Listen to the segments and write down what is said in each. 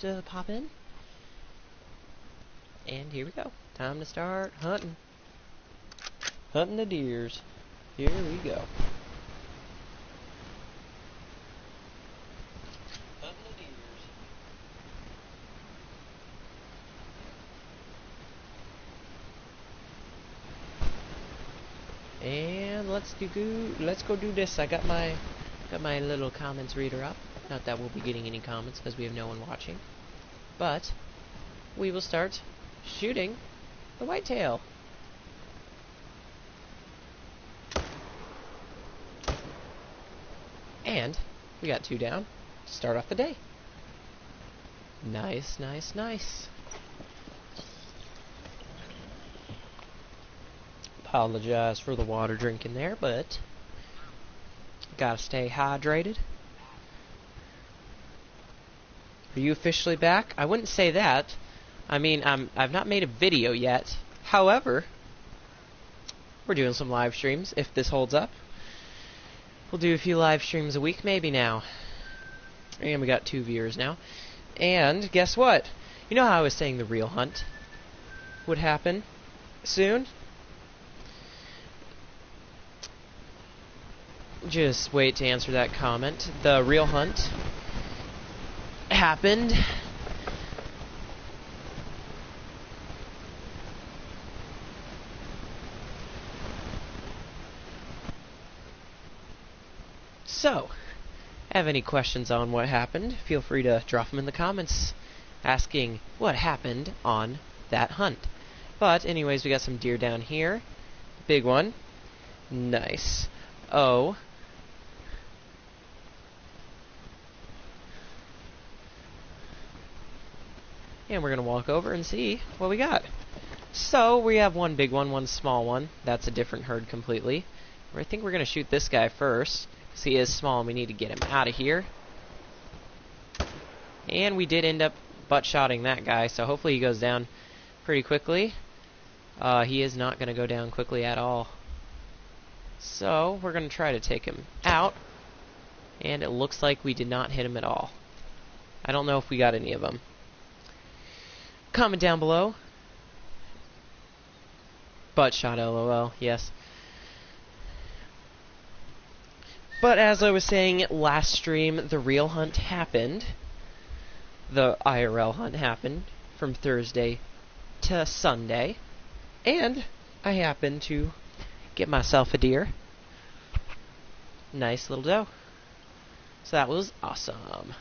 to pop in. And here we go. Time to start hunting. Hunting the deers. Here we go. Hunting the deers. And let's go do this. I got my little comments reader up. Not that we'll be getting any comments because we have no one watching. But we will start shooting the whitetail. And we got 2 down to start off the day. Nice, nice, nice. Apologize for the water drinking there, but gotta stay hydrated. Are you officially back? I wouldn't say that. I mean, I've not made a video yet. However, we're doing some live streams if this holds up. We'll do a few live streams a week maybe now. And we got 2 viewers now. And guess what? You know how I was saying the real hunt would happen soon? Just wait to answer that comment. The real hunt happened. So, have any questions on what happened, feel free to drop them in the comments asking what happened on that hunt. But anyways, we got some deer down here. Big one. Nice. Oh. And we're going to walk over and see what we got. So, we have one big one, one small one. That's a different herd completely. I think we're going to shoot this guy first, because he is small and we need to get him out of here. And we did end up butt-shotting that guy, so hopefully he goes down pretty quickly. He is not going to go down quickly at all. So, we're going to try to take him out. And it looks like we did not hit him at all. I don't know if we got any of them. Comment down below. Butt shot, LOL, yes. But as I was saying last stream, the real hunt happened. The IRL hunt happened from Thursday to Sunday. And I happened to get myself a deer. Nice little doe. So that was awesome.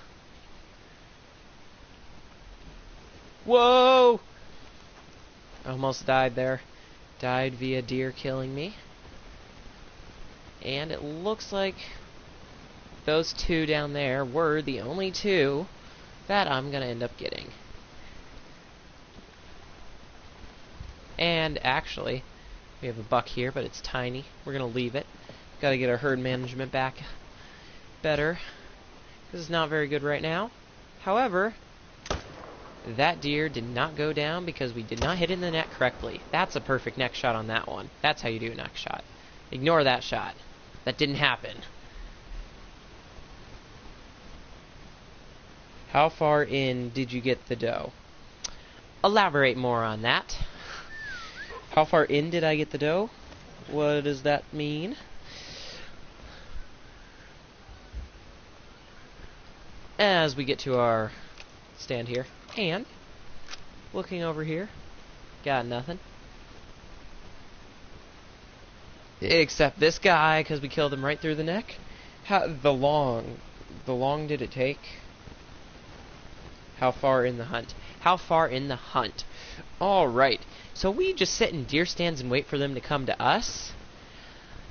Whoa! I almost died there. Died via deer killing me. And it looks like those 2 down there were the only 2 that I'm going to end up getting. And actually, we have a buck here, but it's tiny. We're going to leave it. Got to get our herd management back better, because it's not very good right now. However, that deer did not go down because we did not hit it in the neck correctly. That's a perfect neck shot on that one. That's how you do a neck shot. Ignore that shot. That didn't happen. How far in did you get the doe? Elaborate more on that. How far in did I get the doe? What does that mean? As we get to our stand here, and looking over here, got nothing. Except this guy, because we killed him right through the neck. How long did it take? How far in the hunt? How far in the hunt? Alright, so we just sit in deer stands and wait for them to come to us.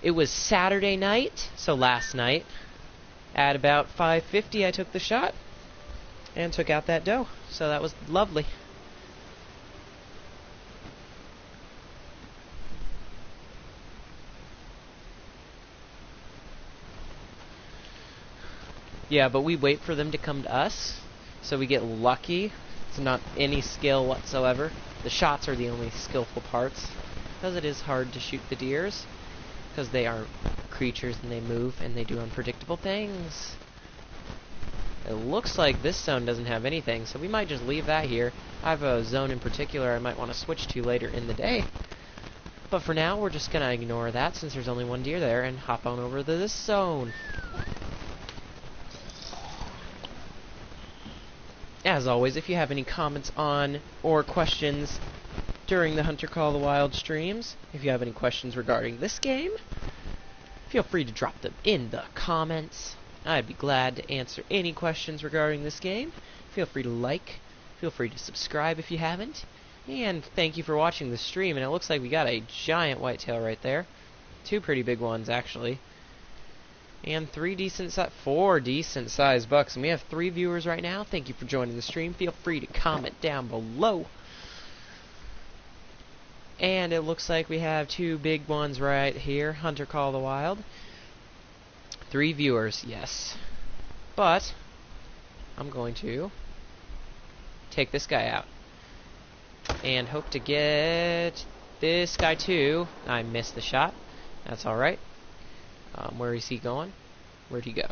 It was Saturday night, so last night. At about 5:50 I took the shot and took out that doe. So that was lovely. Yeah, but we wait for them to come to us, so we get lucky. It's not any skill whatsoever. The shots are the only skillful parts, because it is hard to shoot the deers, because they are creatures and they move and they do unpredictable things. It looks like this zone doesn't have anything, so we might just leave that here. I have a zone in particular I might want to switch to later in the day. But for now, we're just going to ignore that since there's only one deer there and hop on over to this zone. As always, if you have any comments on or questions during the Hunter Call the Wild streams, if you have any questions regarding this game, feel free to drop them in the comments. I'd be glad to answer any questions regarding this game. Feel free to like, feel free to subscribe if you haven't. And thank you for watching the stream, and it looks like we got a giant whitetail right there. 2 pretty big ones, actually. And 4 decent sized bucks. And we have 3 viewers right now. Thank you for joining the stream. Feel free to comment down below. And it looks like we have 2 big ones right here. Hunter Call the Wild. 3 viewers, yes. But I'm going to take this guy out and hope to get this guy too. I missed the shot. That's alright. Where is he going? Where'd he go?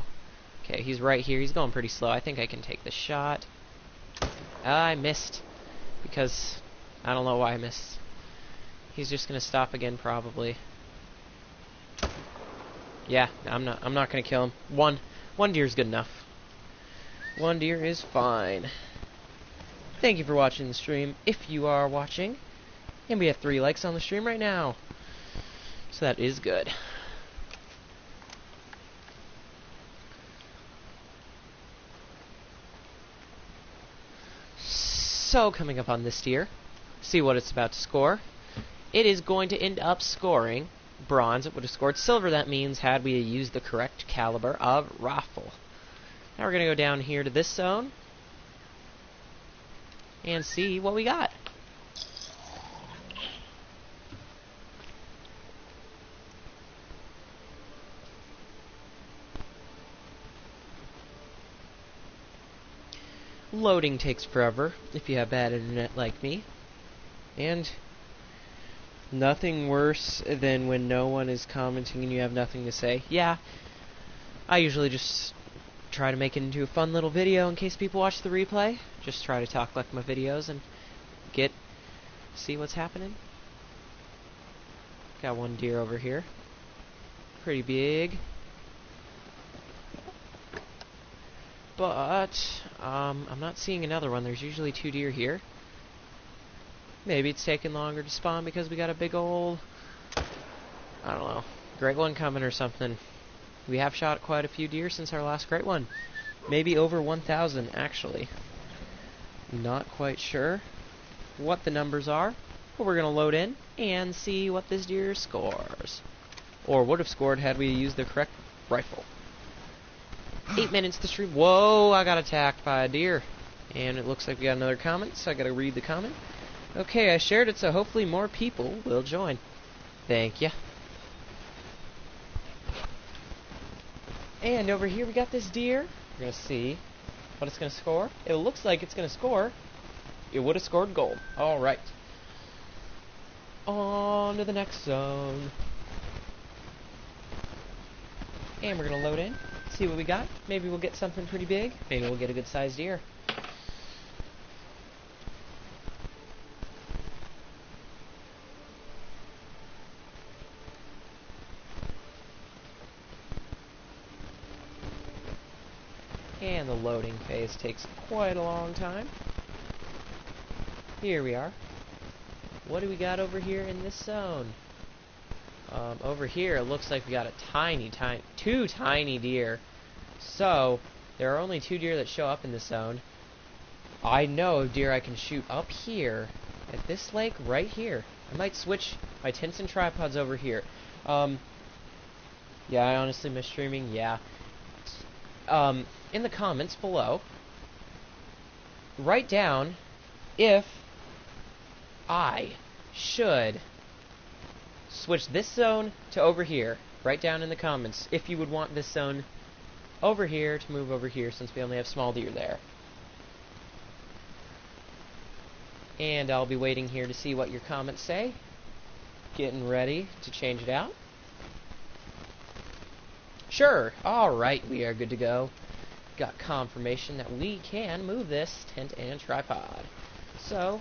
Okay, he's right here. He's going pretty slow. I think I can take the shot. I missed. Because I don't know why I missed. He's just gonna stop again probably. Yeah, I'm not gonna kill him. One deer's good enough. 1 deer is fine. Thank you for watching the stream, if you are watching. And we have 3 likes on the stream right now. So that is good. So, coming up on this deer, see what it's about to score. It is going to end up scoring bronze. It would have scored silver. That means had we used the correct caliber of rifle. Now we're going to go down here to this zone and see what we got. Loading takes forever if you have bad internet like me. And nothing worse than when no one is commenting and you have nothing to say. Yeah, I usually just try to make it into a fun little video in case people watch the replay. Just try to talk like my videos and see what's happening. Got 1 deer over here. Pretty big. But I'm not seeing another one. There's usually 2 deer here. Maybe it's taking longer to spawn because we got a big old, I don't know, great one coming or something. We have shot quite a few deer since our last great one. Maybe over 1,000 actually. Not quite sure what the numbers are, but we're going to load in and see what this deer scores. Or would have scored had we used the correct rifle. 8 minutes to stream. Whoa, I got attacked by a deer. And it looks like we got another comment, so I gotta read the comment. Okay, I shared it, so hopefully more people will join. Thank ya. And over here we got this deer. We're gonna see what it's gonna score. It looks like it's gonna score. It would have scored gold. Alright. On to the next zone. And we're gonna load in. See what we got. Maybe we'll get something pretty big. Maybe we'll get a good sized deer. And the loading phase takes quite a long time. Here we are. What do we got over here in this zone? Over here, it looks like we got a 2 tiny deer. So, there are only 2 deer that show up in this zone. I know of deer I can shoot up here, at this lake right here. I might switch my tents and tripods over here. Yeah, I honestly miss streaming, yeah. In the comments below, write down if I should switch this zone to over here. Write down in the comments if you would want this zone over here to move over here since we only have small deer there. And I'll be waiting here to see what your comments say. Getting ready to change it out. Sure. Alright, we are good to go. got confirmation that we can move this tent and tripod. So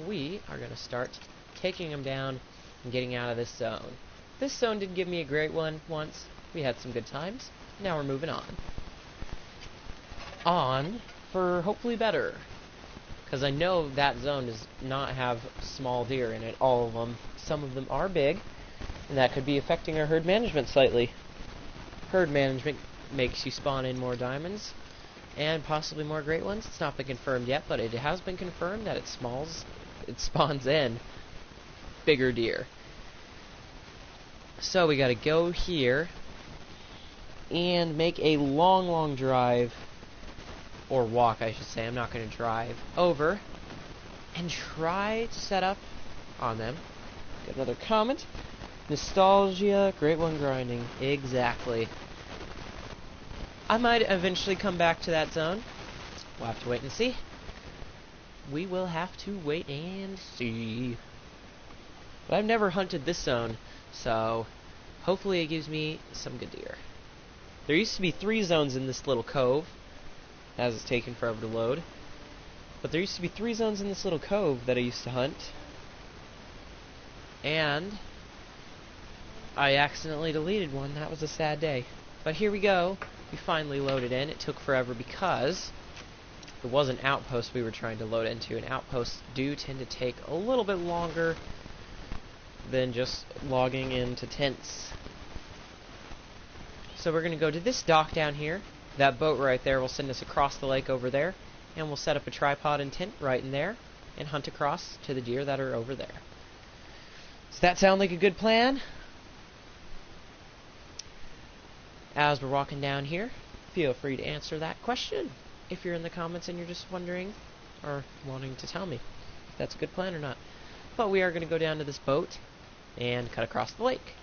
we are going to start taking them down and getting out of this zone. This zone did give me a great one once. We had some good times. Now we're moving on. On for hopefully better. Because I know that zone does not have small deer in it, all of them. Some of them are big, and that could be affecting our herd management slightly. Herd management makes you spawn in more diamonds, and possibly more great ones. It's not been confirmed yet, but it has been confirmed that it spawns in bigger deer. So we gotta go here and make a long drive, or walk I should say, I'm not gonna drive, over and try to set up on them. Get another comment. Nostalgia, great one grinding. Exactly. I might eventually come back to that zone. We'll have to wait and see. We will have to wait and see. But I've never hunted this zone, so hopefully it gives me some good deer. There used to be 3 zones in this little cove, as it's taken forever to load. But there used to be 3 zones in this little cove that I used to hunt. And I accidentally deleted one. That was a sad day. But here we go. We finally loaded in. It took forever because it was an outpost we were trying to load into. And outposts do tend to take a little bit longer than just logging into tents. So we're going to go to this dock down here. That boat right there will send us across the lake over there. And we'll set up a tripod and tent right in there and hunt across to the deer that are over there. Does that sound like a good plan? As we're walking down here, feel free to answer that question if you're in the comments and you're just wondering or wanting to tell me if that's a good plan or not. But we are going to go down to this boat and cut across the lake.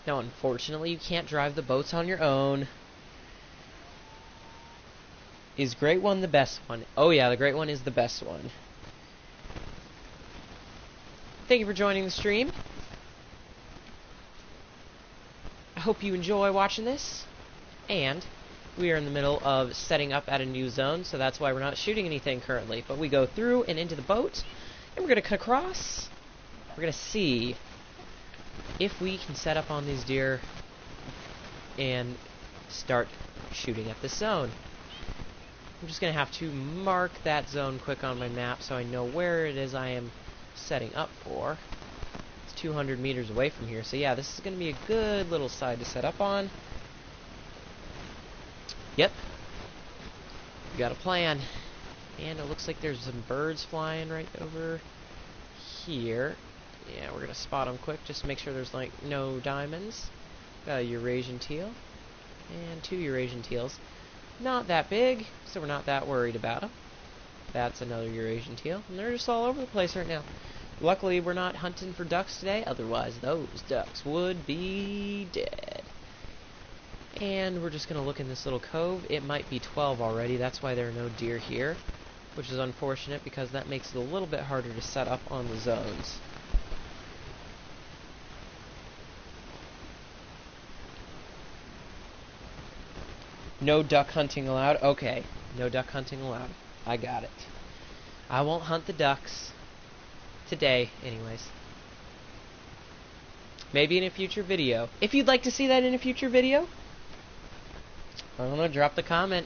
Now, unfortunately, you can't drive the boats on your own. Is Great One the best one? Oh yeah, the Great One is the best one. Thank you for joining the stream. I hope you enjoy watching this. And we are in the middle of setting up at a new zone, so that's why we're not shooting anything currently. But we go through and into the boat, and we're going to cut across. We're going to see if we can set up on these deer and start shooting at this zone. I'm just going to have to mark that zone quick on my map so I know where it is I am setting up for. It's 200 meters away from here, so yeah, this is going to be a good little side to set up on. Yep. We got a plan. And it looks like there's some birds flying right over here. Yeah, we're going to spot them quick just to make sure there's like no diamonds. Got a Eurasian teal. And 2 Eurasian teals. Not that big, so we're not that worried about them. That's another Eurasian teal. And they're just all over the place right now. Luckily, we're not hunting for ducks today. Otherwise, those ducks would be dead. And we're just going to look in this little cove. It might be 12 already. That's why there are no deer here. Which is unfortunate because that makes it a little bit harder to set up on the zones. No duck hunting allowed? Okay. No duck hunting allowed. I got it. I won't hunt the ducks. Today, anyways. Maybe in a future video. If you'd like to see that in a future video, I don't know, drop the comment.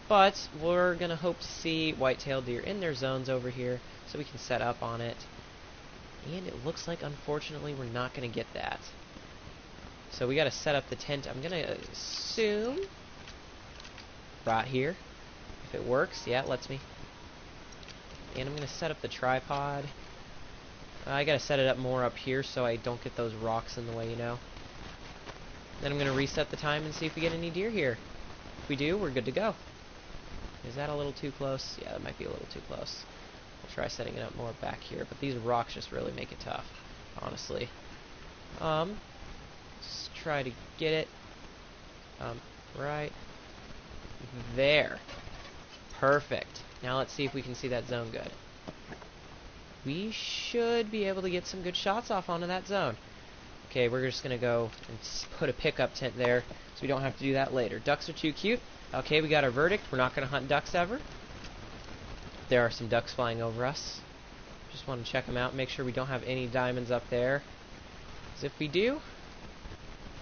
But we're going to hope to see whitetail deer in their zones over here so we can set up on it. And it looks like, unfortunately, we're not going to get that. So we got to set up the tent. I'm going to assume right here. If it works, yeah, it lets me. And I'm going to set up the tripod. I got to set it up more up here so I don't get those rocks in the way, you know. Then I'm going to reset the time and see if we get any deer here. If we do, we're good to go. Is that a little too close? Yeah, that might be a little too close. I'll try setting it up more back here, but these rocks just really make it tough, honestly. Just try to get it right there. Perfect. Now let's see if we can see that zone good. We should be able to get some good shots off onto that zone. Okay, we're just going to go and put a pickup tent there so we don't have to do that later. Ducks are too cute. Okay, we got our verdict. We're not going to hunt ducks ever. There are some ducks flying over us. Just want to check them out, make sure we don't have any diamonds up there. Because if we do,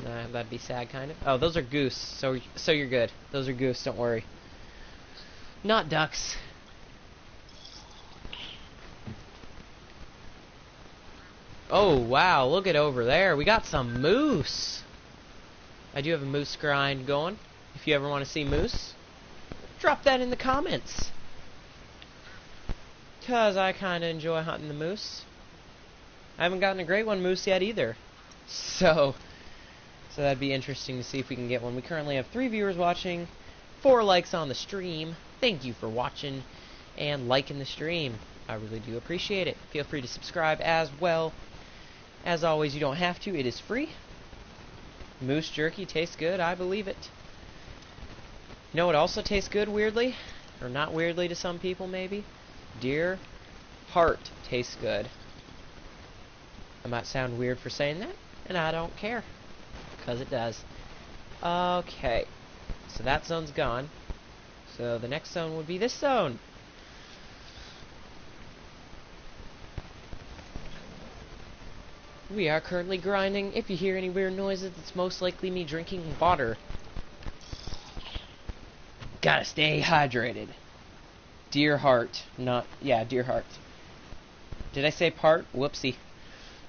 nah, that'd be sad, kind of. Oh, those are goose, so you're good. Those are goose, don't worry. Not ducks. Oh, wow, look at over there. We got some moose. I do have a moose grind going. If you ever want to see moose, drop that in the comments. Because I kind of enjoy hunting the moose. I haven't gotten a great one moose yet either. So that'd be interesting to see if we can get one. We currently have 3 viewers watching, 4 likes on the stream. Thank you for watching and liking the stream. I really do appreciate it. Feel free to subscribe as well. As always, you don't have to. It is free. Moose jerky tastes good. I believe it. You know what also tastes good, weirdly? Or not weirdly to some people, maybe? Deer heart tastes good. I might sound weird for saying that, and I don't care. Because it does. Okay. So that zone's gone. So the next zone would be this zone. We are currently grinding. If you hear any weird noises, it's most likely me drinking water. Gotta stay hydrated. Deer heart. Deer heart. Did I say part? Whoopsie.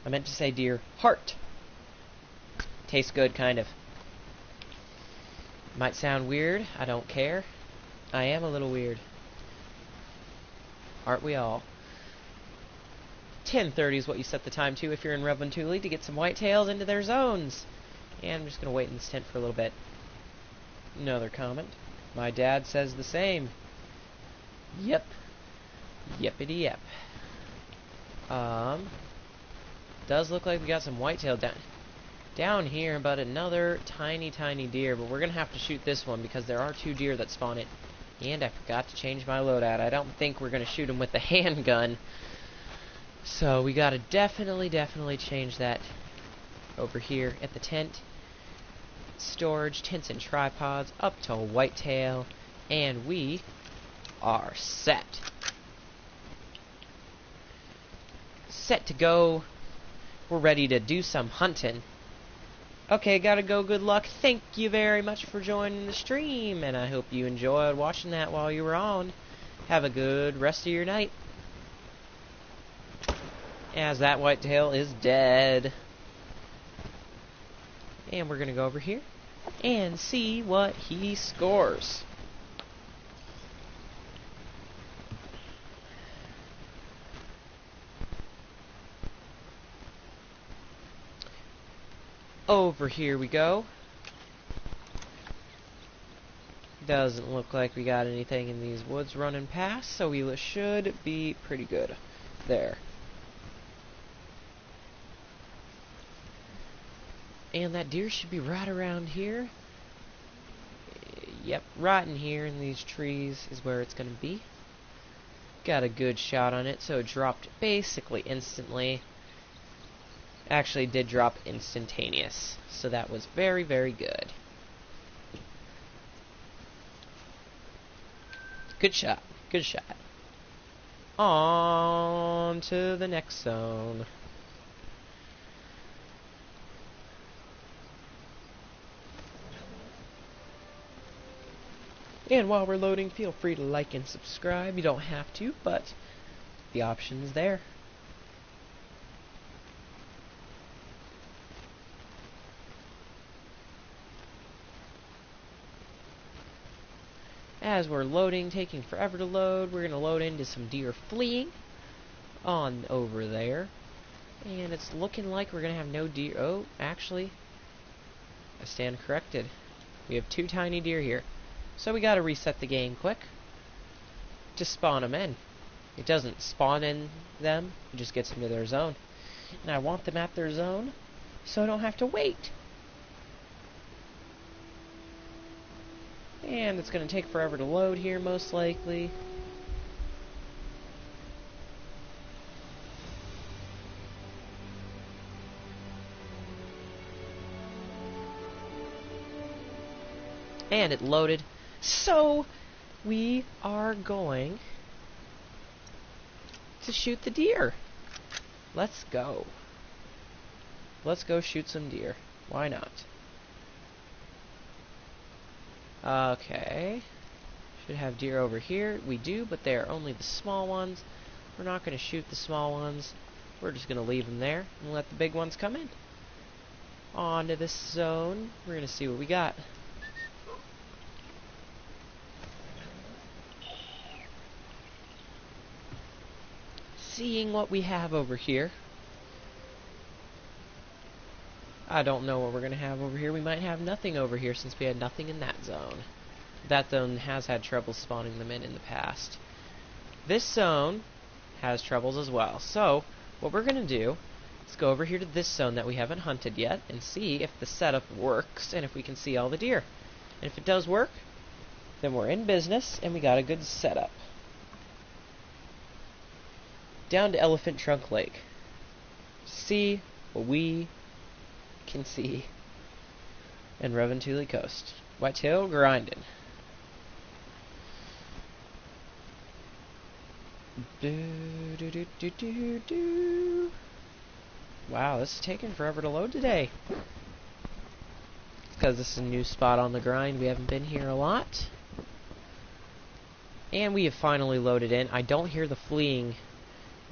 I meant to say deer heart. Tastes good, kind of. Might sound weird. I don't care. I am a little weird. Aren't we all? 10:30 is what you set the time to if you're in Revontuli to get some whitetails into their zones. And I'm just going to wait in this tent for a little bit. Another comment. My dad says the same. Yep. Yippity yep. Does look like we got some whitetail down here, but another tiny deer. But we're going to have to shoot this one because there are 2 deer that spawn it. And I forgot to change my loadout. I don't think we're going to shoot them with the handgun. So we gotta definitely change that over here at the tent. Storage, tents and tripods, up to whitetail, and we are set. Set to go. We're ready to do some hunting. Okay, gotta go, good luck. Thank you very much for joining the stream, and I hope you enjoyed watching that while you were on. Have a good rest of your night. As that whitetail is dead. And we're going to go over here and see what he scores. Over here we go. Doesn't look like we got anything in these woods running past, so we should be pretty good there. And that deer should be right around here. Yep, right in here in these trees is where it's going to be. Got a good shot on it, so it dropped basically instantly. Actually did drop instantaneous, so that was very good. Good shot, good shot. On to the next zone. And while we're loading, feel free to like and subscribe. You don't have to, but the option is there. As we're loading, taking forever to load, we're going to load into some deer fleeing on over there. And it's looking like we're going to have no deer. Oh, actually, I stand corrected. We have 2 tiny deer here. So we gotta reset the game quick to spawn them in. It doesn't spawn in them, it just gets them to their zone. And I want them at their zone, so I don't have to wait. And it's gonna take forever to load here, most likely. And it loaded. So we are going to shoot the deer. Let's go. Let's go shoot some deer. Why not? Okay. Should have deer over here. We do, but they are only the small ones. We're not going to shoot the small ones. We're just going to leave them there and let the big ones come in. On to this zone. We're going to see what we got. Seeing what we have over here. I don't know what we're going to have over here. We might have nothing over here since we had nothing in that zone. That zone has had trouble spawning them in the past. This zone has troubles as well. So, what we're going to do is go over here to this zone that we haven't hunted yet and see if the setup works and if we can see all the deer. And if it does work, then we're in business and we got a good setup. Down to Elephant Trunk Lake. See what we can see. And Reventuli Coast. Whitetail grinding. Wow, this is taking forever to load today. Because this is a new spot on the grind. We haven't been here a lot. And we have finally loaded in. I don't hear the fleeing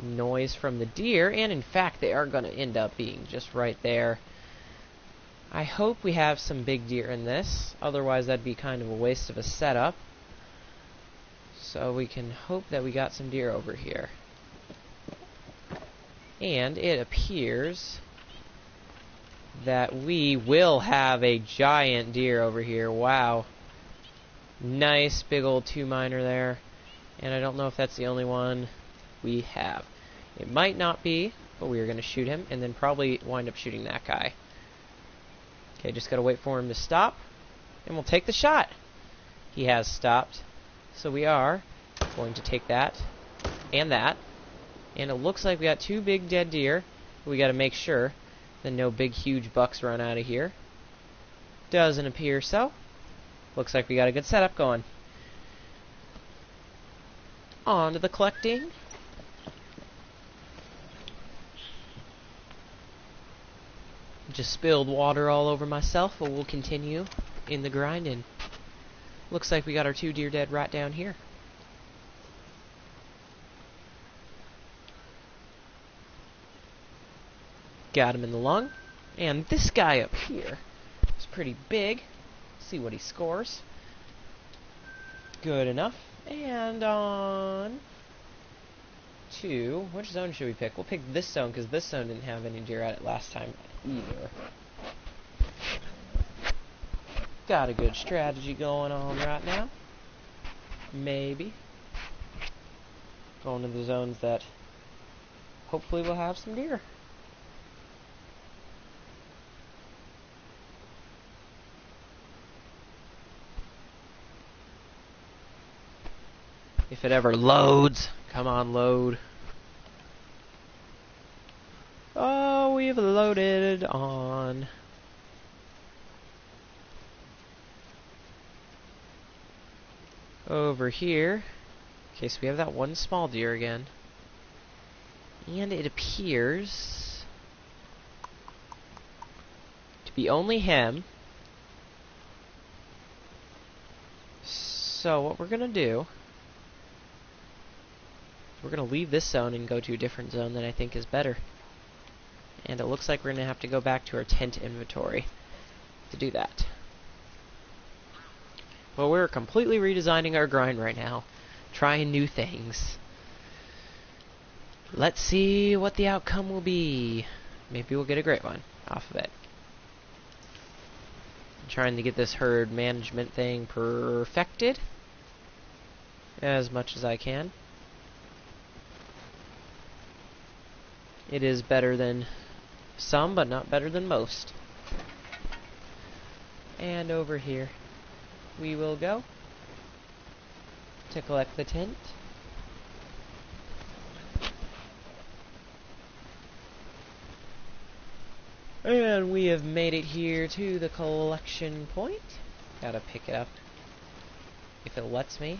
noise from the deer, and in fact they are going to end up being just right there. I hope we have some big deer in this, otherwise that'd be kind of a waste of a setup. So we can hope that we got some deer over here. And it appears that we will have a giant deer over here. Wow. Nice big old 2-miner there. And I don't know if that's the only one we have. It might not be, but we are going to shoot him and then probably wind up shooting that guy. Okay, just got to wait for him to stop and we'll take the shot. He has stopped. So we are going to take that and that. And it looks like we got 2 big dead deer. We got to make sure that no big huge bucks run out of here. Doesn't appear so. Looks like we got a good setup going. On to the collecting. Just spilled water all over myself, but we'll continue in the grinding. Looks like we got our 2 deer dead right down here. Got him in the lung. And this guy up here is pretty big. See what he scores. Good enough. And on to... which zone should we pick? We'll pick this zone, because this zone didn't have any deer at it last time either. Got a good strategy going on right now. Maybe. Going to the zones that hopefully will have some deer. If it ever loads. Come on, load. Oh, we've loaded on. Over here. Okay, so we have that one small deer again. And it appears to be only him. So what we're gonna do, we're gonna leave this zone and go to a different zone that I think is better. And it looks like we're gonna have to go back to our tent inventory to do that. Well, we're completely redesigning our grind right now, trying new things. Let's see what the outcome will be. Maybe we'll get a great one off of it. I'm trying to get this herd management thing perfected as much as I can. It is better than some, but not better than most. And over here we will go to collect the tent. And we have made it here to the collection point. Gotta pick it up if it lets me.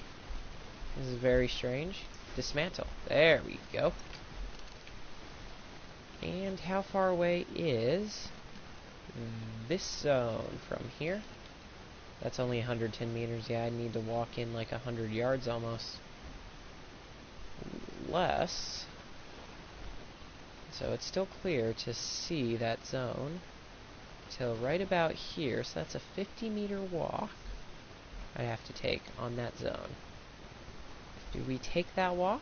This is very strange. Dismantle. There we go. And how far away is this zone from here? That's only 110 meters. Yeah, I need to walk in like 100 yards almost. Less. So it's still clear to see that zone till right about here. So that's a 50-meter walk I have to take on that zone. Do we take that walk?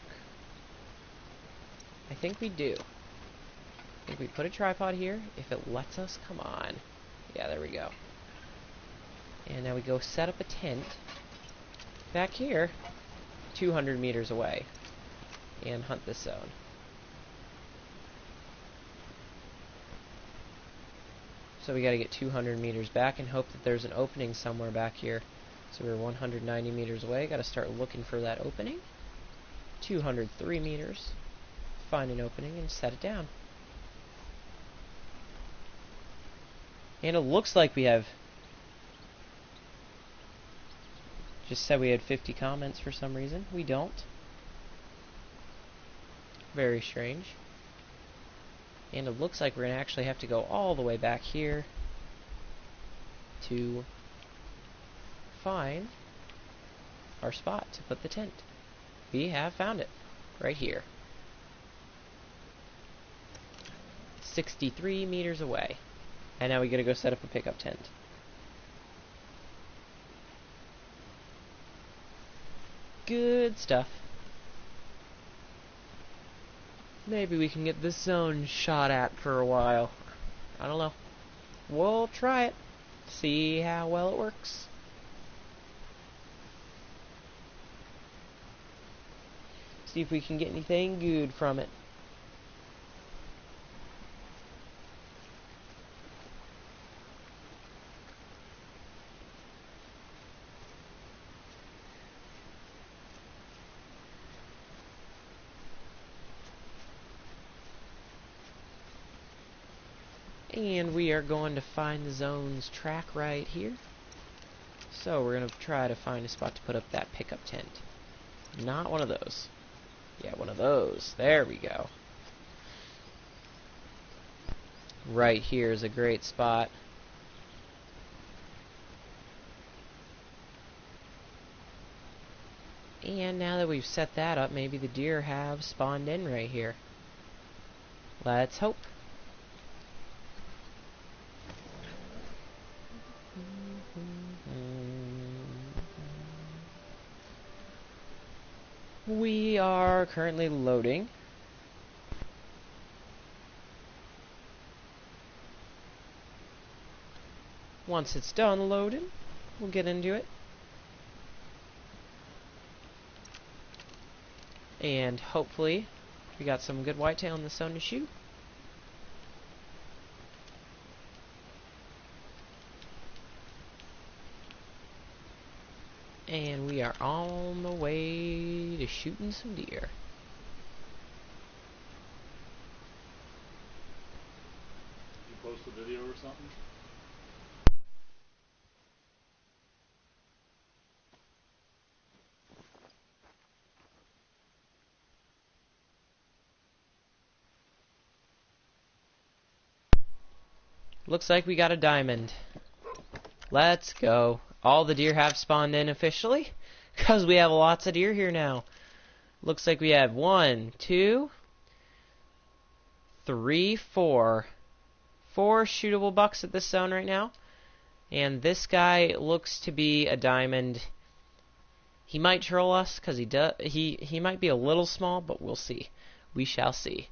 I think we do. I think we put a tripod here. If it lets us, come on. Yeah, there we go. And now we go set up a tent back here, 200 meters away, and hunt this zone. So we gotta get 200 meters back and hope that there's an opening somewhere back here. So we're 190 meters away. Gotta start looking for that opening. 203 meters. Find an opening and set it down. And it looks like we have... Just said we had 50 comments for some reason. We don't. Very strange. And it looks like we're going to actually have to go all the way back here to find our spot to put the tent. We have found it. Right here. 63 meters away. And now we got to go set up a pickup tent. Good stuff. Maybe we can get this zone shot at for a while. I don't know. We'll try it. See how well it works. See if we can get anything good from it. And we are going to find the zone's track right here. So we're going to try to find a spot to put up that pickup tent. Not one of those. Yeah, one of those. There we go. Right here is a great spot. And now that we've set that up, maybe the deer have spawned in right here. Let's hope. We are currently loading. Once it's done loading, we'll get into it. And hopefully, we got some good whitetail in the zone to shoot. And we are on the way to shooting some deer. You post a video or something? Looks like we got a diamond. Let's go. All the deer have spawned in officially, because we have lots of deer here now. Looks like we have 1, 2, 3, 4. 4 shootable bucks at this zone right now. And this guy looks to be a diamond. He might troll us, because he might be a little small, but we'll see. We shall see.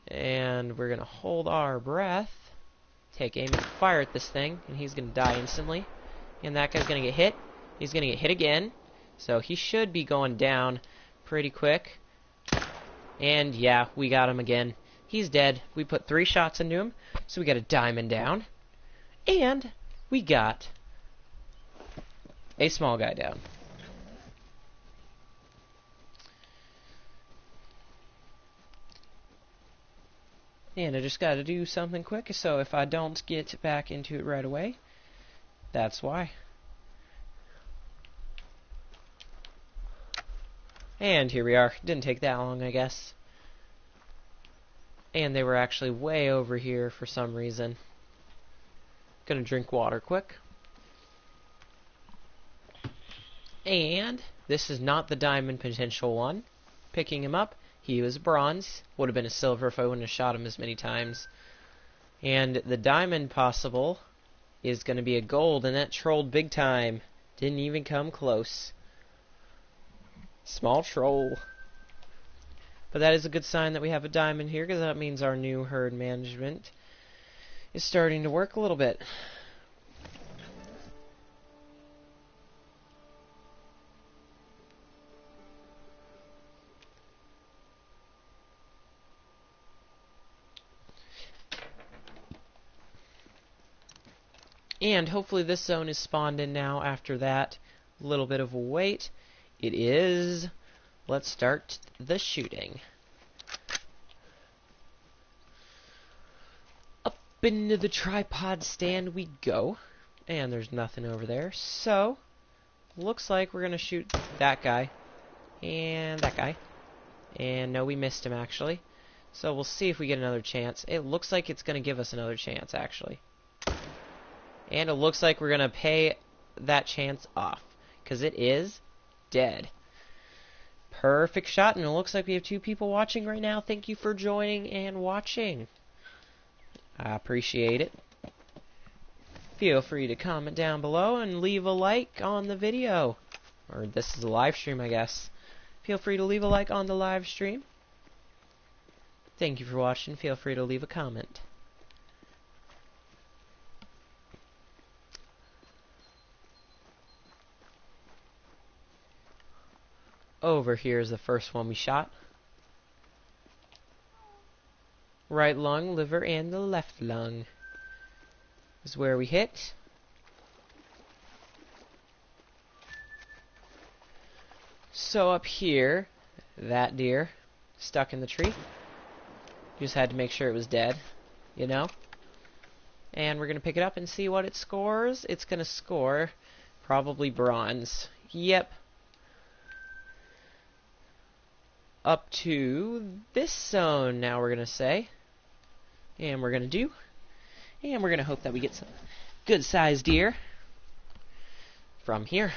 And we're going to hold our breath. Take aim and fire at this thing, and he's going to die instantly. And that guy's going to get hit. He's going to get hit again. So he should be going down pretty quick. And yeah, we got him again. He's dead. We put 3 shots into him, so we got a diamond down. And we got a small guy down. And I just got to do something quick, so if I don't get back into it right away, That's why. And here we are. Didn't take that long, I guess. And they were actually way over here for some reason. Gonna drink water quick. And this is not the diamond potential one. Picking him up. He was bronze. Would have been a silver if I wouldn't have shot him as many times. And the diamond possible is going to be a gold, and that trolled big time. Didn't even come close. Small troll. But that is a good sign that we have a diamond here, because that means our new herd management is starting to work a little bit. And hopefully this zone is spawned in now after that little bit of a wait. It is. Let's start the shooting. Up into the tripod stand we go. And there's nothing over there. So, looks like we're going to shoot that guy. And that guy. And no, we missed him actually. So we'll see if we get another chance. It looks like it's going to give us another chance actually. And it looks like we're going to pay that chance off. Because it is dead. Perfect shot. And it looks like we have 2 people watching right now. Thank you for joining and watching. I appreciate it. Feel free to comment down below and leave a like on the video. Or this is a live stream, I guess. Feel free to leave a like on the live stream. Thank you for watching. Feel free to leave a comment. Over here is the first one we shot. Right lung, liver, and the left lung is where we hit. So up here, that deer stuck in the tree. Just had to make sure it was dead, you know. And we're going to pick it up and see what it scores. It's going to score probably bronze. Yep. Up to this zone now we're going to say. And we're going to do. And we're going to hope that we get some good sized deer from here.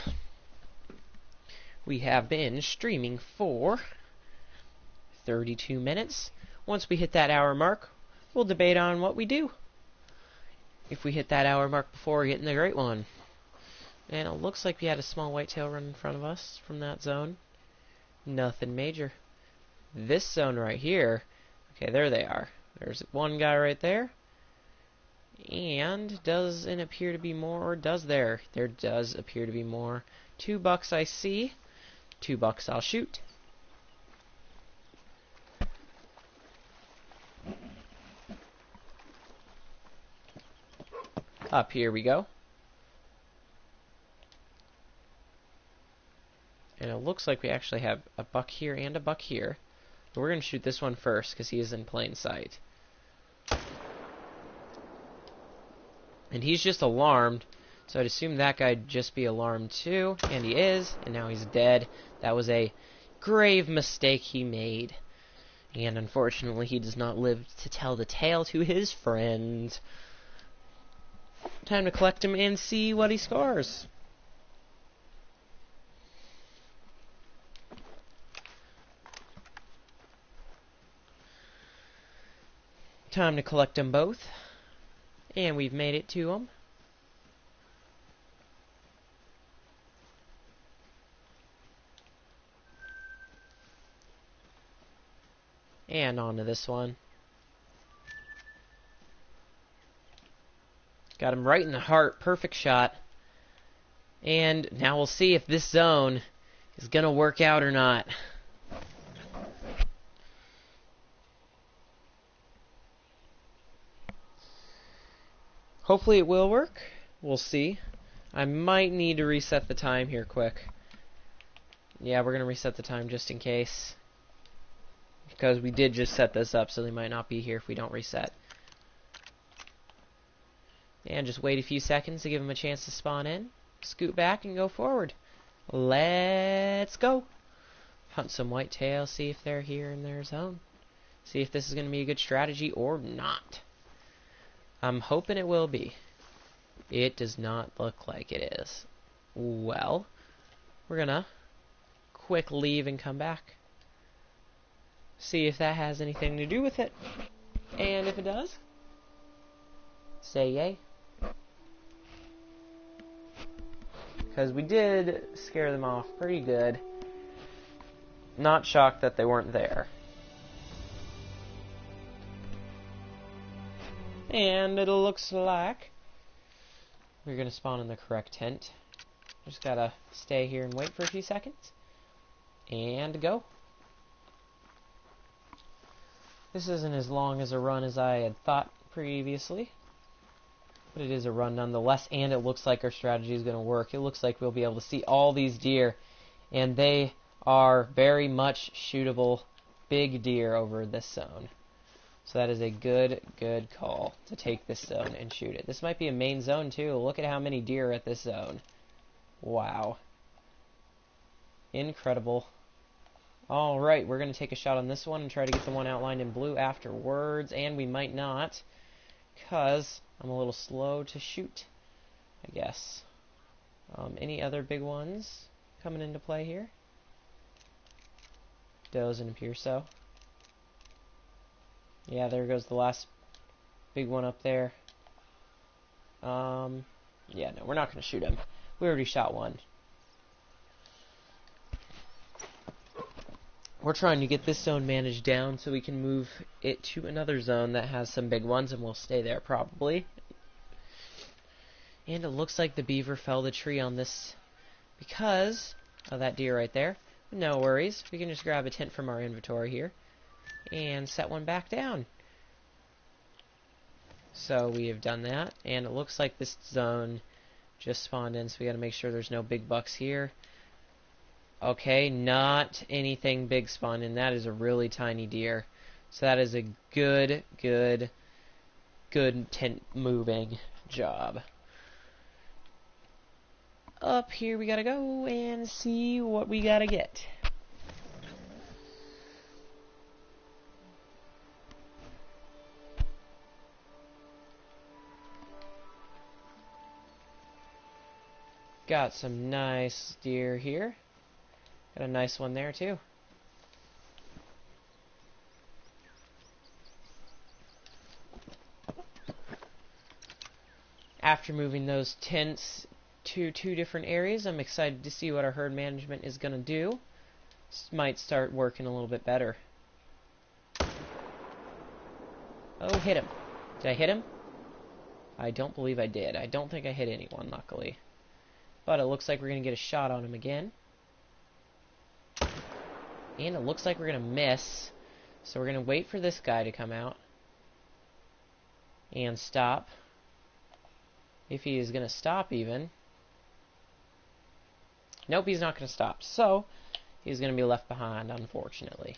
We have been streaming for 32 minutes. Once we hit that hour mark, we'll debate on what we do. If we hit that hour mark before getting the great one. And it looks like we had a small whitetail run in front of us from that zone. Nothing major. This zone right here, okay, there they are. There's one guy right there. And doesn't appear to be more, or does there? There does appear to be more. 2 bucks I see. 2 bucks I'll shoot. Up here we go. And it looks like we actually have a buck here and a buck here. But we're going to shoot this one first because he is in plain sight. And he's just alarmed. So I'd assume that guy'd just be alarmed too. And he is. And now he's dead. That was a grave mistake he made. And unfortunately he does not live to tell the tale to his friends. Time to collect him and see what he scores. Time to collect them both. And we've made it to them. And on to this one. Got him right in the heart. Perfect shot. And now we'll see if this zone is going to work out or not. Hopefully it will work. We'll see. I might need to reset the time here quick. Yeah, we're going to reset the time just in case. Because we did just set this up, so they might not be here if we don't reset. And just wait a few seconds to give them a chance to spawn in. Scoot back and go forward. Let's go. Hunt some whitetail, see if they're here in their zone. See if this is going to be a good strategy or not. I'm hoping it will be. It does not look like it is. Well, we're going to quick leave and come back. See if that has anything to do with it. And if it does, say yay. Because we did scare them off pretty good. Not shocked that they weren't there. And it looks like we're going to spawn in the correct tent. Just gotta stay here and wait for a few seconds. And go. This isn't as long as a run as I had thought previously. But it is a run nonetheless, and it looks like our strategy is going to work. It looks like we'll be able to see all these deer, and they are very much shootable big deer over this zone. So that is a good call to take this zone and shoot it. This might be a main zone too. Look at how many deer are at this zone. Wow. Incredible. Alright, we're going to take a shot on this one and try to get the one outlined in blue afterwards, and we might not, because I'm a little slow to shoot, I guess. Any other big ones coming into play here? Doesn't appear so. Yeah, there goes the last big one up there. Yeah, no, we're not going to shoot him. We already shot one. We're trying to get this zone managed down so we can move it to another zone that has some big ones, and we'll stay there probably. And it looks like the beaver fell the tree on this because of that deer right there. No worries. We can just grab a tent from our inventory here and set one back down. So we have done that, and it looks like this zone just spawned in, so we got to make sure there's no big bucks here. Okay, not anything big spawned in. That is a really tiny deer. So that is a good tent moving job. Up here we gotta go and see what we gotta get. Got some nice deer here. Got a nice one there too. After moving those tents to 2 different areas, I'm excited to see what our herd management is going to do. This might start working a little bit better. Oh, hit him. Did I hit him? I don't believe I did. I don't think I hit anyone, luckily. But it looks like we're going to get a shot on him again. And it looks like we're going to miss. So we're going to wait for this guy to come out and stop. If he is going to stop even. Nope, he's not going to stop. So he's going to be left behind, unfortunately.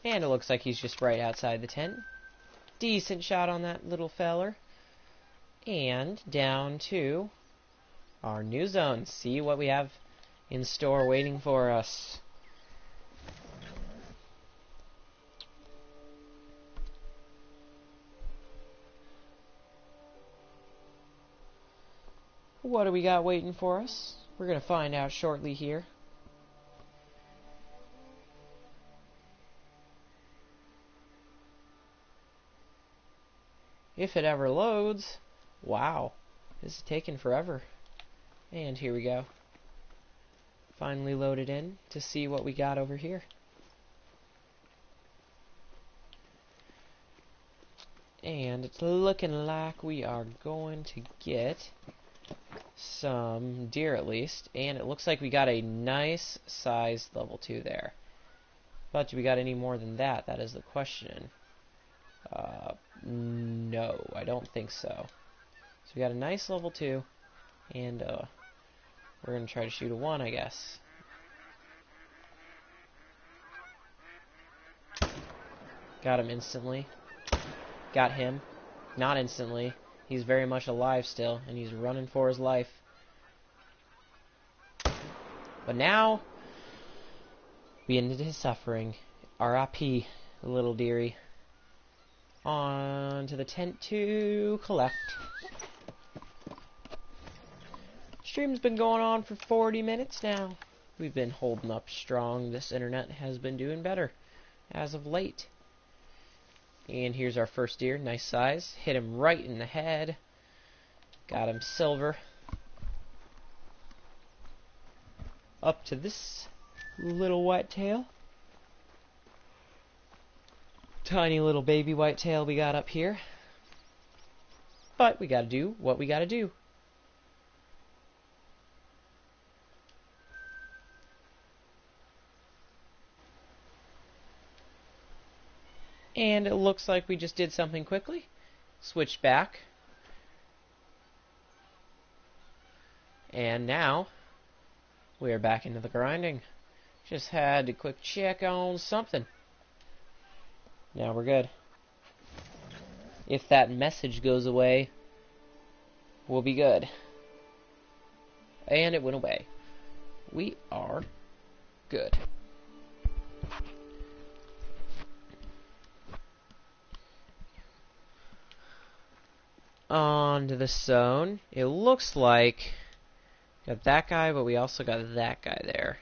And it looks like he's just right outside the tent. Decent shot on that little feller. And down to our new zone. See what we have in store waiting for us. What do we got waiting for us? We're going to find out shortly here. If it ever loads. Wow. This is taking forever. And here we go. Finally loaded in to see what we got over here. And it's looking like we are going to get some deer at least. And it looks like we got a nice sized level 2 there. But do we got any more than that? That is the question. No, I don't think so. So we got a nice level 2 and We're going to try to shoot a 1, I guess. Got him instantly. Got him. Not instantly. He's very much alive still, and he's running for his life. But now, we ended his suffering. R.I.P., little dearie. On to the tent to collect. Stream's been going on for 40 minutes now. We've been holding up strong. This internet has been doing better as of late. And here's our first deer. Nice size. Hit him right in the head. Got him silver. Up to this little whitetail. Tiny little baby whitetail we got up here. But we gotta do what we gotta do. And it looks like we just did something quickly. Switched back. And now, we are back into the grinding. Just had to quick check on something. Now we're good. If that message goes away, we'll be good. And it went away. We are good. On to the zone. It looks like got that guy, but we also got that guy there.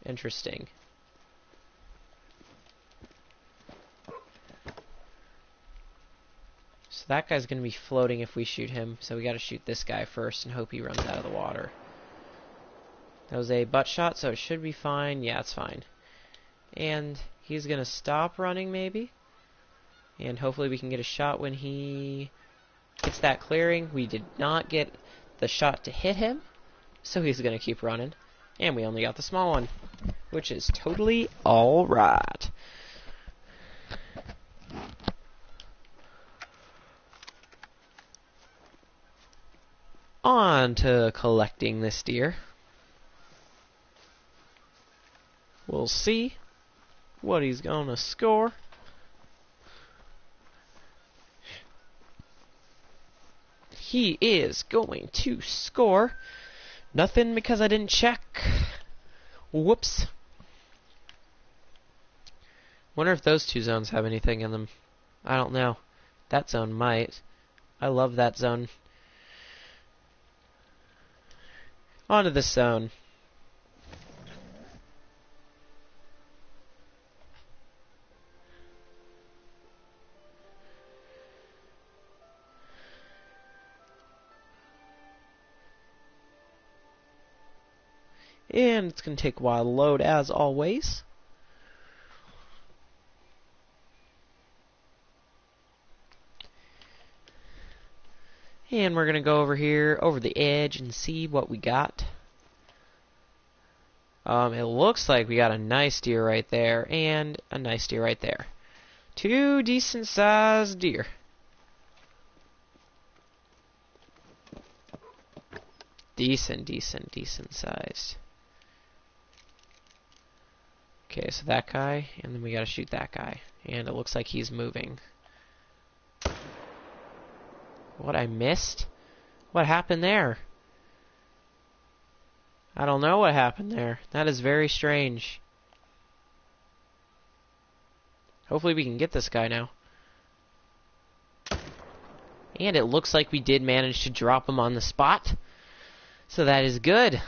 Interesting. So that guy's going to be floating if we shoot him, so we got to shoot this guy first and hope he runs out of the water. That was a butt shot, so it should be fine. Yeah, it's fine. And he's going to stop running, maybe? And hopefully we can get a shot when he hits that clearing. We did not get the shot to hit him, so he's going to keep running. And we only got the small one, which is totally alright. On to collecting this deer. We'll see what he's going to score. He is going to score nothing because I didn't check. Whoops. Wonder if those two zones have anything in them. I don't know. That zone might. I love that zone. On to this zone. And it's going to take a while to load, as always. And we're going to go over here, over the edge, and see what we got. It looks like we got a nice deer right there, and a nice deer right there. Two decent-sized deer. Decent sized. Okay, so that guy, and then we gotta shoot that guy. And it looks like he's moving. What, I missed? What happened there? I don't know what happened there. That is very strange. Hopefully we can get this guy now. And it looks like we did manage to drop him on the spot. So that is good.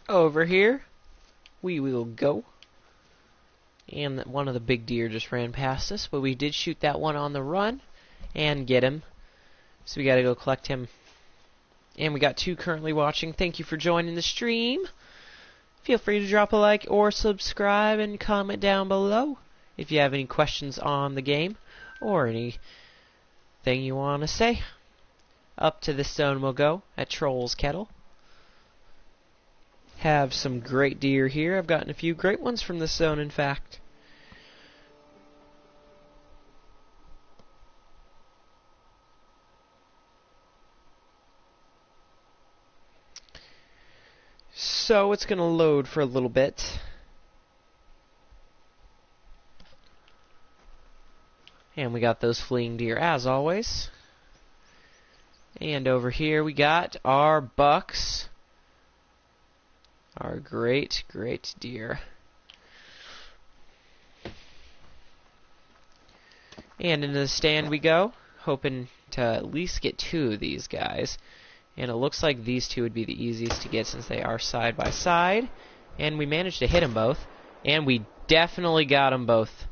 Over here, we will go. And one of the big deer just ran past us, but we did shoot that one on the run and get him. So we gotta go collect him. And we got two currently watching. Thank you for joining the stream. Feel free to drop a like or subscribe and comment down below if you have any questions on the game or anything you want to say. Up to this zone we'll go at Troll's Kettle. Have some great deer here. I've gotten a few great ones from this zone, in fact. So it's going to load for a little bit. And we got those fleeing deer as always. And over here we got our bucks. Our great, great deer. And into the stand we go, hoping to at least get 2 of these guys. And it looks like these 2 would be the easiest to get since they are side by side. And we managed to hit them both. And we definitely got them both.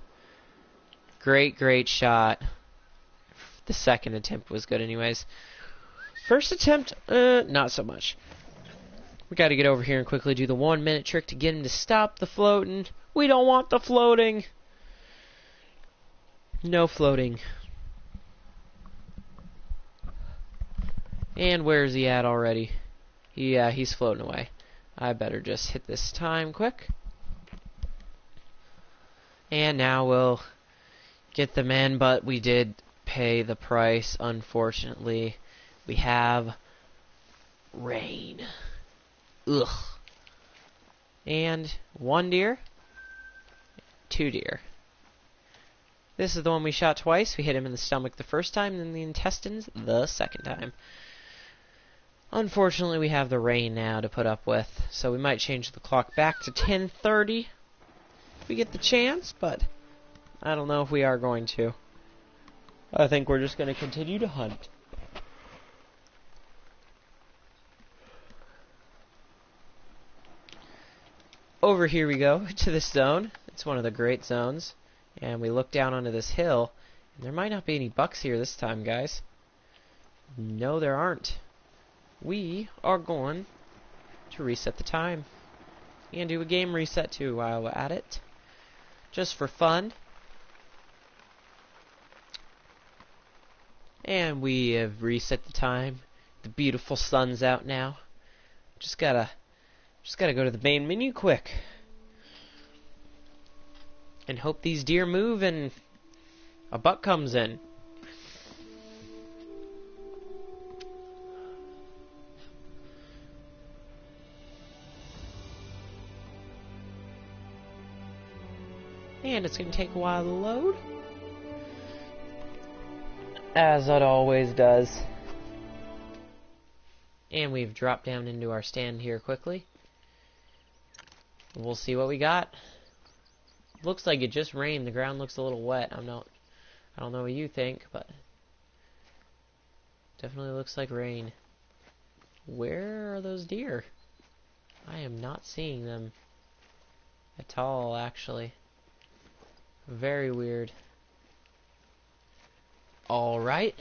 Great, great shot. The second attempt was good anyways. First attempt, not so much. We got to get over here and quickly do the 1-minute trick to get him to stop the floating. We don't want the floating. No floating. And where is he at already? Yeah, he's floating away. I better just hit this time quick. And now we'll get them in, but we did pay the price, unfortunately. We have rain. Ugh. And 1 deer, 2 deer. This is the one we shot twice. We hit him in the stomach the first time, and then the intestines the second time. Unfortunately, we have the rain now to put up with, so we might change the clock back to 10:30 if we get the chance, but I don't know if we are going to. I think we're just going to continue to hunt. Over here we go to this zone. It's one of the great zones. And we look down onto this hill. And there might not be any bucks here this time, guys. No, there aren't. We are going to reset the time. And do a game reset too while we're at it. Just for fun. And we have reset the time. The beautiful sun's out now. Just gotta go to the main menu quick. And hope these deer move and a buck comes in. And it's going to take a while to load. As it always does. And we've dropped down into our stand here quickly. We'll see what we got. Looks like it just rained. The ground looks a little wet. I don't know what you think, but definitely looks like rain. Where are those deer? I am not seeing them at all, actually. Very weird. Alright.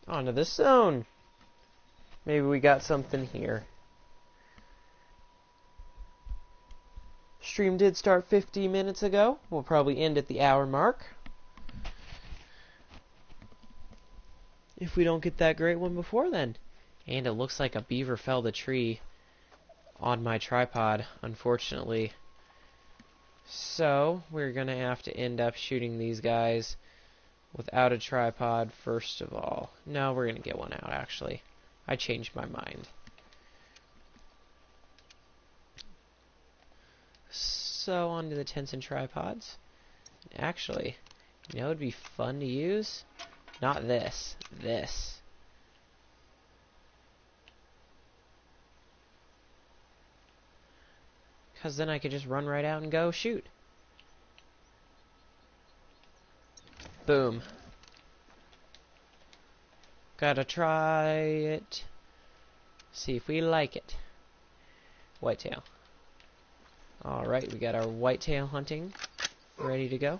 Onto this zone. Maybe we got something here. Stream did start 50 minutes ago. We'll probably end at the hour mark. If we don't get that great one before then. And it looks like a beaver felled a tree on my tripod, unfortunately. So, we're going to have to end up shooting these guys without a tripod first of all. No, we're going to get one out, actually. I changed my mind. So, onto the tents and tripods. Actually, you know what would be fun to use? Not this. This. Because then I could just run right out and go shoot. Boom. Gotta try it. See if we like it. Whitetail. Alright, we got our whitetail hunting ready to go.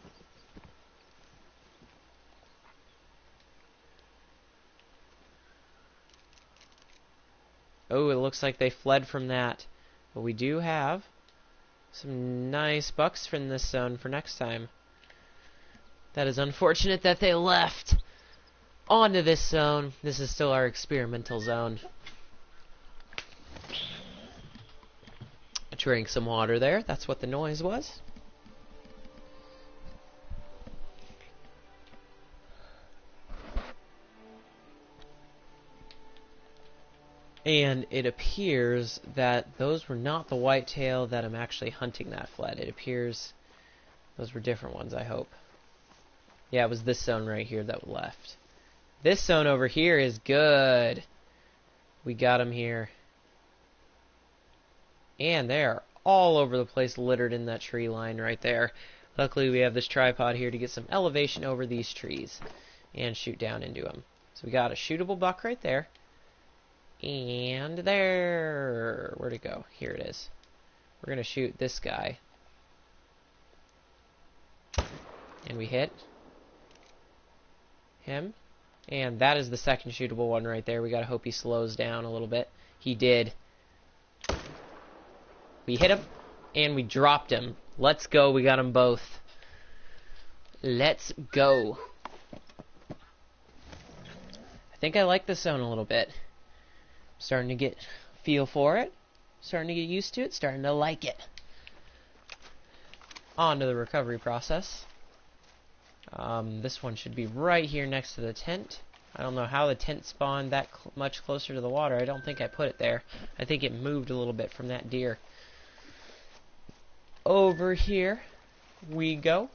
Oh, it looks like they fled from that. But we do have some nice bucks from this zone for next time. That is unfortunate that they left onto this zone. This is still our experimental zone. Drink some water there. That's what the noise was. And it appears that those were not the whitetail that I'm actually hunting that flood. It appears those were different ones, I hope. Yeah, it was this zone right here that left. This zone over here is good. We got them here. And they are all over the place, littered in that tree line right there. Luckily, we have this tripod here to get some elevation over these trees and shoot down into them. So we got a shootable buck right there. And there. Where'd it go? Here it is. We're going to shoot this guy. And we hit him. And that is the second shootable one right there. We got to hope he slows down a little bit. He did. We hit him, and we dropped him. Let's go. We got them both. Let's go. I think I like this zone a little bit. Starting to get feel for it. Starting to get used to it. Starting to like it. On to the recovery process. This one should be right here next to the tent. I don't know how the tent spawned that much closer to the water. I don't think I put it there. I think it moved a little bit from that deer. Over here we go.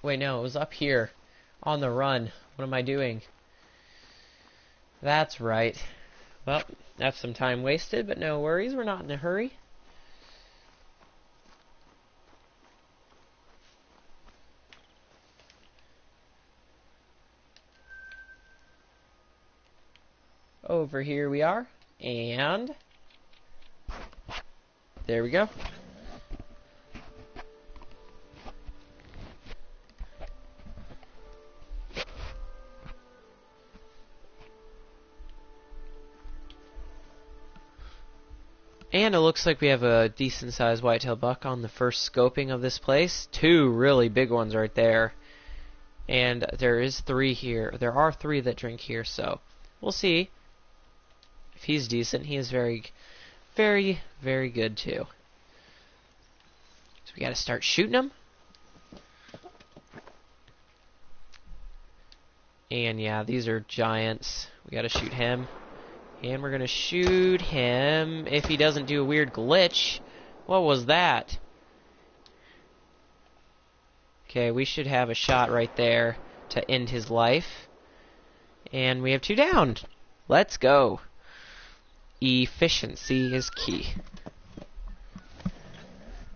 Wait, no, it was up here on the run. What am I doing? That's right. Well, that's some time wasted, but no worries. We're not in a hurry. Over here we are, and there we go. And it looks like we have a decent sized whitetail buck on the first scoping of this place. Two really big ones right there. And there is three here. There are three that drink here, so we'll see. If he's decent, he is very, very, very good too. So we gotta start shooting him. And yeah, these are giants. We gotta shoot him. And we're gonna shoot him if he doesn't do a weird glitch. What was that? Okay, we should have a shot right there to end his life. And we have two down. Let's go. Efficiency is key.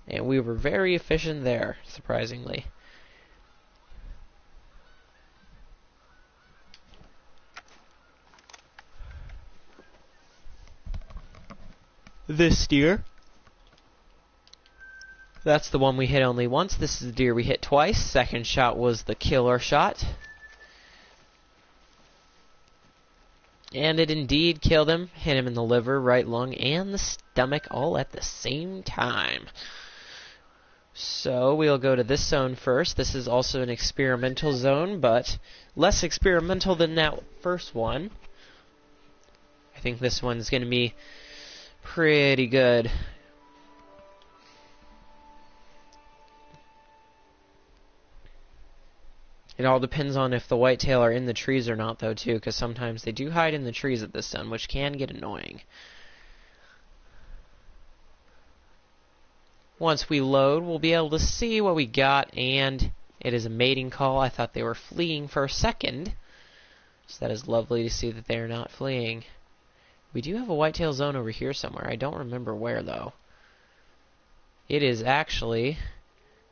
And we were very efficient there, surprisingly. This deer. That's the one we hit only once. This is the deer we hit twice. Second shot was the killer shot. And it indeed killed him. Hit him in the liver, right lung, and the stomach all at the same time. So we'll go to this zone first. This is also an experimental zone, but less experimental than that first one. I think this one's going to be pretty good. It all depends on if the whitetail are in the trees or not, though, too, because sometimes they do hide in the trees at this zone, which can get annoying. Once we load, we'll be able to see what we got, and it is a mating call. I thought they were fleeing for a second, so that is lovely to see that they are not fleeing. We do have a whitetail zone over here somewhere. I don't remember where, though. It is actually...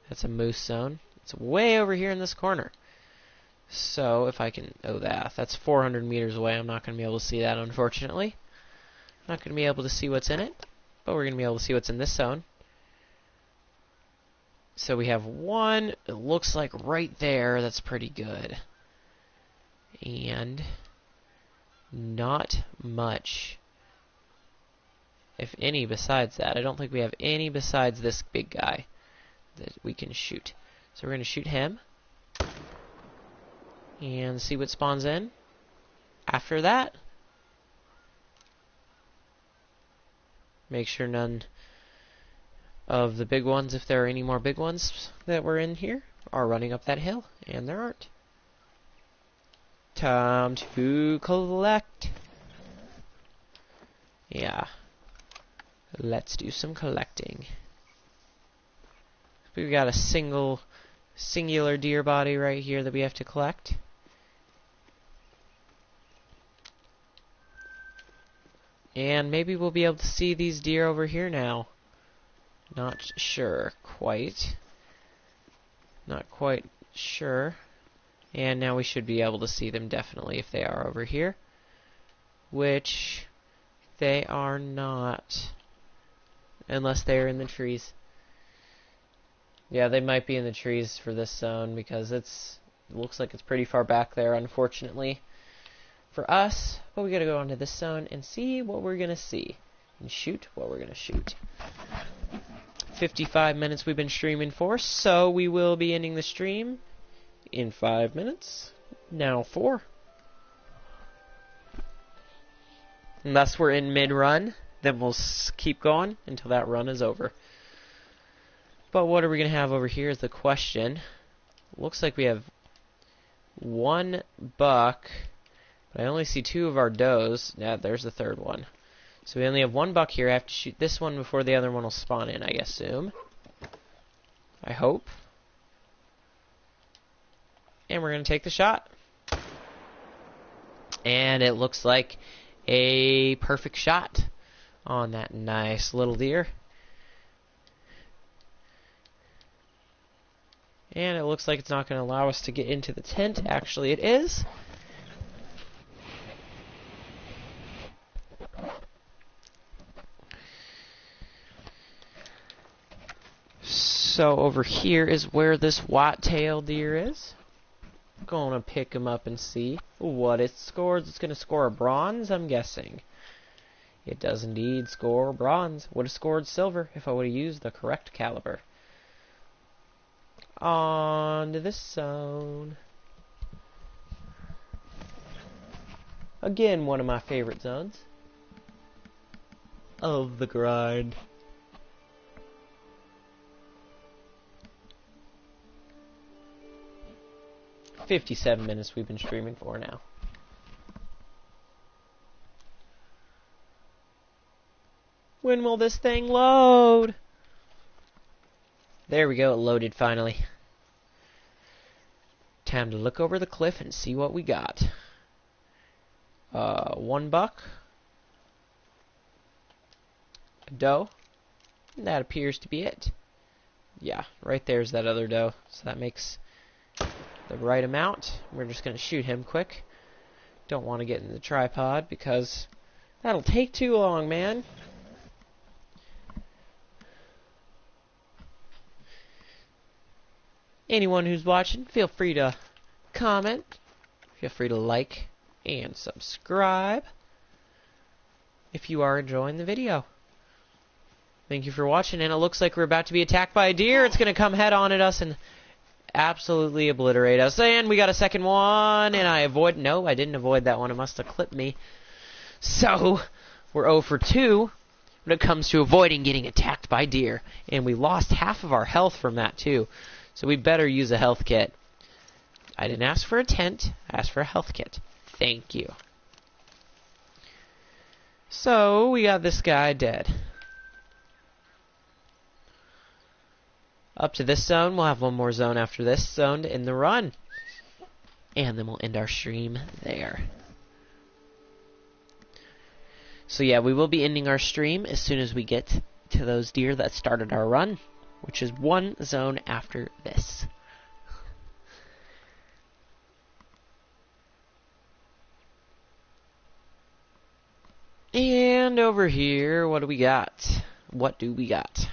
that's a moose zone. It's way over here in this corner. So, if I can... oh, that's 400 meters away. I'm not going to be able to see that, unfortunately. I'm not going to be able to see what's in it, but we're going to be able to see what's in this zone. So we have one, it looks like right there. That's pretty good. And not much, if any, besides that. I don't think we have any besides this big guy. that we can shoot. So we're going to shoot him and see what spawns in. After that, make sure none of the big ones, if there are any more big ones that were in here, are running up that hill, and there aren't. Time to collect. Yeah. Let's do some collecting. We've got a singular deer body right here that we have to collect. And maybe we'll be able to see these deer over here now. Not sure quite. Not quite sure. And now we should be able to see them definitely if they are over here. Which they are not. Unless they are in the trees. Yeah, they might be in the trees for this zone because it looks like it's pretty far back there, unfortunately, for us. But we gotta go onto this zone and see what we're gonna see. And shoot what we're gonna shoot. 55 minutes we've been streaming for, so we will be ending the stream in 5 minutes. Now 4. Unless we're in mid-run, then we'll keep going until that run is over. But what are we going to have over here is the question. Looks like we have 1 buck, but I only see 2 of our does. Yeah, there's the third one. So we only have 1 buck here. I have to shoot this one before the other one will spawn in, I assume. I hope. And we're going to take the shot. And it looks like a perfect shot on that nice little deer. And it looks like it's not going to allow us to get into the tent. Actually, it is. So over here is where this whitetail deer is. Gonna pick him up and see what it scores. It's gonna score a bronze, I'm guessing. It does indeed score bronze. Would have scored silver if I would have used the correct caliber. On to this zone. Again, one of my favorite zones of the grind. 57 minutes we've been streaming for now. When will this thing load? There we go, it loaded finally. Time to look over the cliff and see what we got. 1 buck. A doe. That appears to be it. Yeah, right there's that other doe. So that makes the right amount. We're just going to shoot him quick. Don't want to get in the tripod because that'll take too long, man. Anyone who's watching, feel free to comment. Feel free to like and subscribe if you are enjoying the video. Thank you for watching, and it looks like we're about to be attacked by a deer. It's going to come head on at us and absolutely obliterate us. And we got a second one, and no, I didn't avoid that one. It must have clipped me. So, we're 0 for 2 when it comes to avoiding getting attacked by deer. And we lost half of our health from that, too. So we better use a health kit. I didn't ask for a tent. I asked for a health kit. Thank you. So, we got this guy dead. Up to this zone, we'll have one more zone after this zone to end the run. And then we'll end our stream there. So yeah, we will be ending our stream as soon as we get to those deer that started our run, which is one zone after this. And over here, what do we got? What do we got?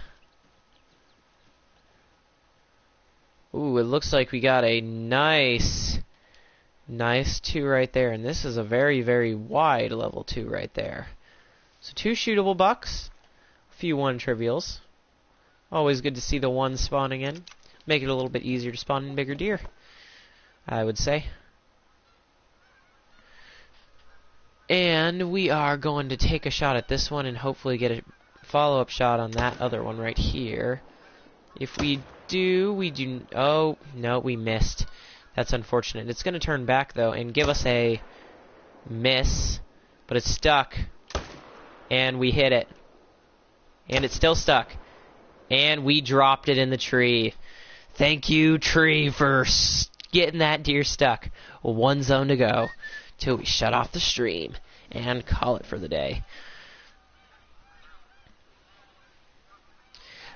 Ooh, it looks like we got a nice 2 right there. And this is a very, very wide level 2 right there. So 2 shootable bucks, a few 1 trivials. Always good to see the one spawning in. Make it a little bit easier to spawn in bigger deer, I would say. And we are going to take a shot at this one and hopefully get a follow-up shot on that other one right here. If we do, we do... Oh, no, we missed. That's unfortunate. It's going to turn back, though, and give us a miss. But it's stuck. And we hit it. And it's still stuck. And we dropped it in the tree. Thank you, tree, for getting that deer stuck. One zone to go till we shut off the stream and call it for the day.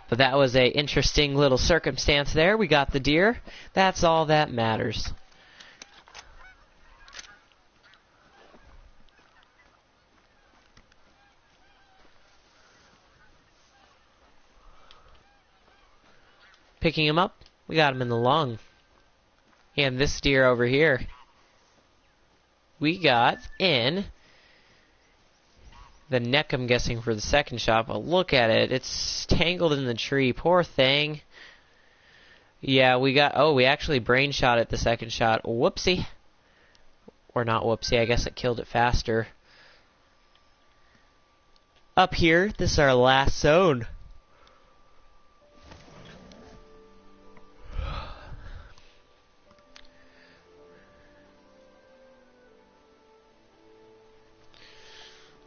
But that was a interesting little circumstance there. We got the deer. That's all that matters. Picking him up. We got him in the lung. And this deer over here, we got in the neck, I'm guessing, for the second shot. But look at it. It's tangled in the tree. Poor thing. Yeah, we got... Oh, we actually brain shot it the second shot. Whoopsie. Or not whoopsie. I guess it killed it faster. Up here, this is our last zone.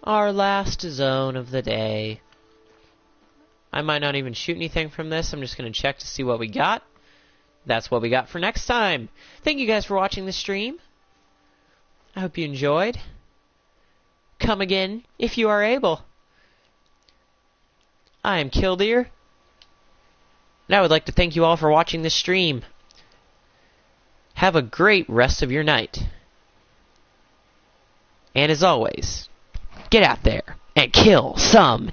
Our last zone of the day. I might not even shoot anything from this. I'm just going to check to see what we got. That's what we got for next time. Thank you guys for watching the stream. I hope you enjoyed. Come again if you are able. I am Killdeer. And I would like to thank you all for watching this stream. Have a great rest of your night. And as always, get out there and kill some